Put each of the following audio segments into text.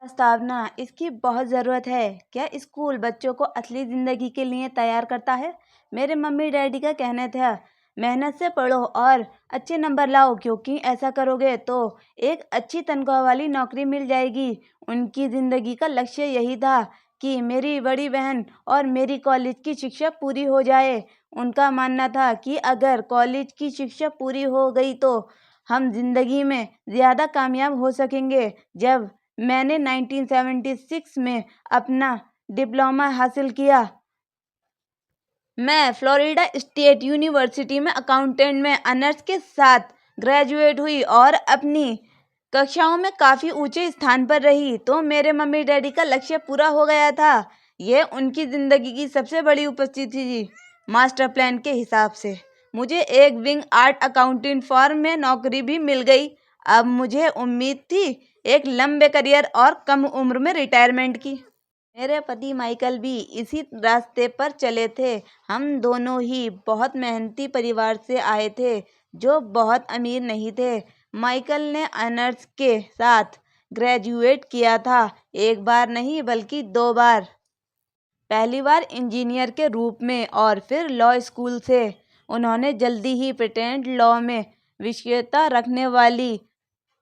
प्रस्तावना, इसकी बहुत ज़रूरत है। क्या स्कूल बच्चों को असली ज़िंदगी के लिए तैयार करता है? मेरे मम्मी डैडी का कहना था, मेहनत से पढ़ो और अच्छे नंबर लाओ, क्योंकि ऐसा करोगे तो एक अच्छी तनख्वाह वाली नौकरी मिल जाएगी। उनकी ज़िंदगी का लक्ष्य यही था कि मेरी बड़ी बहन और मेरी कॉलेज की शिक्षा पूरी हो जाए। उनका मानना था कि अगर कॉलेज की शिक्षा पूरी हो गई तो हम जिंदगी में ज़्यादा कामयाब हो सकेंगे। जब मैंने 1976 में अपना डिप्लोमा हासिल किया, मैं फ्लोरिडा स्टेट यूनिवर्सिटी में अकाउंटेंट में ऑनर्स के साथ ग्रेजुएट हुई और अपनी कक्षाओं में काफ़ी ऊंचे स्थान पर रही, तो मेरे मम्मी डैडी का लक्ष्य पूरा हो गया था। यह उनकी ज़िंदगी की सबसे बड़ी उपस्थिति थी। मास्टर प्लान के हिसाब से मुझे एक विंग आर्ट अकाउंटिंग फर्म में नौकरी भी मिल गई। अब मुझे उम्मीद थी एक लंबे करियर और कम उम्र में रिटायरमेंट की। मेरे पति माइकल भी इसी रास्ते पर चले थे। हम दोनों ही बहुत मेहनती परिवार से आए थे, जो बहुत अमीर नहीं थे। माइकल ने ऑनर्स के साथ ग्रेजुएट किया था, एक बार नहीं बल्कि 2 बार। पहली बार इंजीनियर के रूप में और फिर लॉ स्कूल से। उन्होंने जल्दी ही पेटेंट लॉ में विशेषज्ञता रखने वाली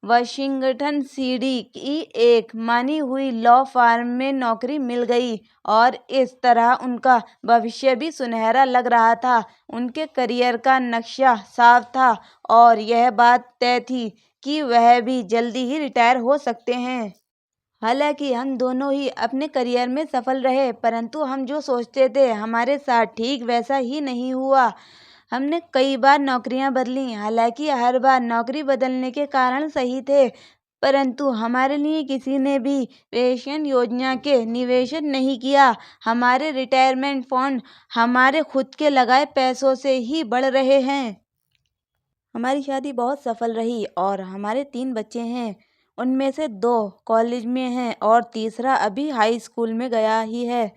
वाशिंगटन सीडी की एक मानी हुई लॉ फर्म में नौकरी मिल गई और इस तरह उनका भविष्य भी सुनहरा लग रहा था। उनके करियर का नक्शा साफ था और यह बात तय थी कि वह भी जल्दी ही रिटायर हो सकते हैं। हालांकि हम दोनों ही अपने करियर में सफल रहे, परंतु हम जो सोचते थे हमारे साथ ठीक वैसा ही नहीं हुआ। हमने कई बार नौकरियां बदली, हालांकि हर बार नौकरी बदलने के कारण सही थे, परंतु हमारे लिए किसी ने भी पेंशन योजना के निवेश नहीं किया। हमारे रिटायरमेंट फंड हमारे खुद के लगाए पैसों से ही बढ़ रहे हैं। हमारी शादी बहुत सफल रही और हमारे 3 बच्चे हैं। उनमें से 2 कॉलेज में हैं और तीसरा अभी हाई स्कूल में गया ही है।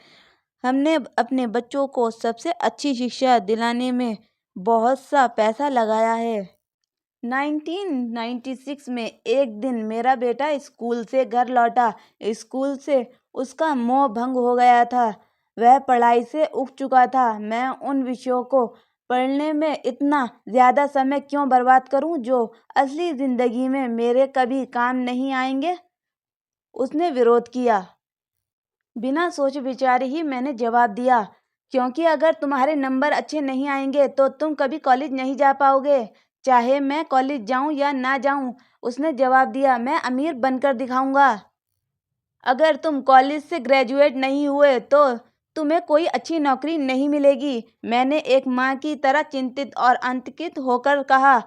हमने अपने बच्चों को सबसे अच्छी शिक्षा दिलाने में बहुत सा पैसा लगाया है। 1996 में एक दिन मेरा बेटा स्कूल से घर लौटा। स्कूल से उसका मोह भंग हो गया था। वह पढ़ाई से ऊब चुका था। मैं उन विषयों को पढ़ने में इतना ज़्यादा समय क्यों बर्बाद करूं जो असली ज़िंदगी में मेरे कभी काम नहीं आएंगे? उसने विरोध किया। बिना सोच विचारे ही मैंने जवाब दिया, क्योंकि अगर तुम्हारे नंबर अच्छे नहीं आएंगे तो तुम कभी कॉलेज नहीं जा पाओगे, चाहे मैं कॉलेज जाऊं या ना जाऊं। उसने जवाब दिया, मैं अमीर बनकर दिखाऊंगा। अगर तुम कॉलेज से ग्रेजुएट नहीं हुए तो तुम्हें कोई अच्छी नौकरी नहीं मिलेगी। मैंने एक माँ की तरह चिंतित और आतंकित होकर कहा,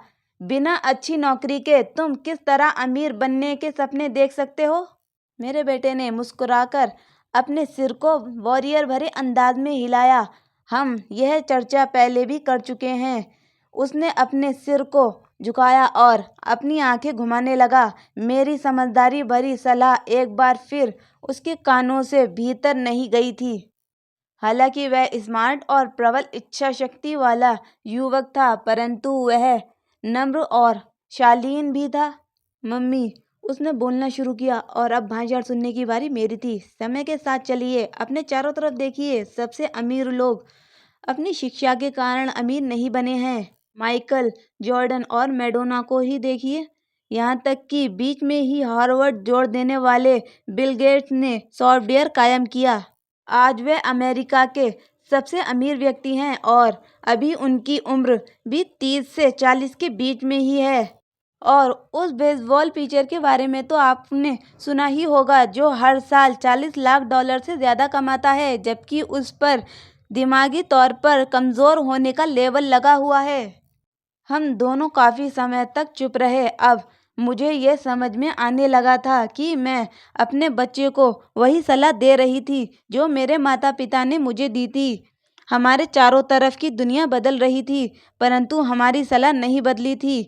बिना अच्छी नौकरी के तुम किस तरह अमीर बनने के सपने देख सकते हो? मेरे बेटे ने मुस्कुराकर अपने सिर को वॉरियर भरे अंदाज में हिलाया। हम यह चर्चा पहले भी कर चुके हैं। उसने अपने सिर को झुकाया और अपनी आंखें घुमाने लगा। मेरी समझदारी भरी सलाह एक बार फिर उसके कानों से भीतर नहीं गई थी। हालांकि वह स्मार्ट और प्रबल इच्छा शक्ति वाला युवक था, परंतु वह नम्र और शालीन भी था। मम्मी, उसने बोलना शुरू किया, और अब भाषण सुनने की बारी मेरी थी। समय के साथ चलिए, अपने चारों तरफ देखिए। सबसे अमीर लोग अपनी शिक्षा के कारण अमीर नहीं बने हैं। माइकल जॉर्डन और मैडोना को ही देखिए। यहाँ तक कि बीच में ही हार्वर्ड जोड़ देने वाले बिल गेट्स ने सॉफ्टवेयर कायम किया। आज वे अमेरिका के सबसे अमीर व्यक्ति हैं और अभी उनकी उम्र भी 30 से 40 के बीच में ही है। और उस बेसबॉल पिचर के बारे में तो आपने सुना ही होगा, जो हर साल $40 लाख से ज़्यादा कमाता है, जबकि उस पर दिमागी तौर पर कमज़ोर होने का लेबल लगा हुआ है। हम दोनों काफ़ी समय तक चुप रहे। अब मुझे यह समझ में आने लगा था कि मैं अपने बच्चे को वही सलाह दे रही थी जो मेरे माता पिता ने मुझे दी थी। हमारे चारों तरफ की दुनिया बदल रही थी, परंतु हमारी सलाह नहीं बदली थी।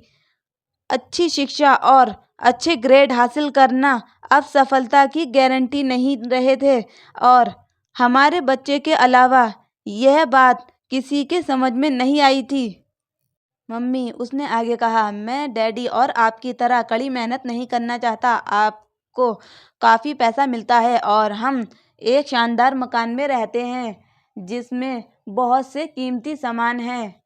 अच्छी शिक्षा और अच्छे ग्रेड हासिल करना अब सफलता की गारंटी नहीं रहे थे, और हमारे बच्चे के अलावा यह बात किसी के समझ में नहीं आई थी। मम्मी, उसने आगे कहा, मैं डैडी और आपकी तरह कड़ी मेहनत नहीं करना चाहता। आपको को काफ़ी पैसा मिलता है और हम एक शानदार मकान में रहते हैं जिसमें बहुत से कीमती सामान हैं।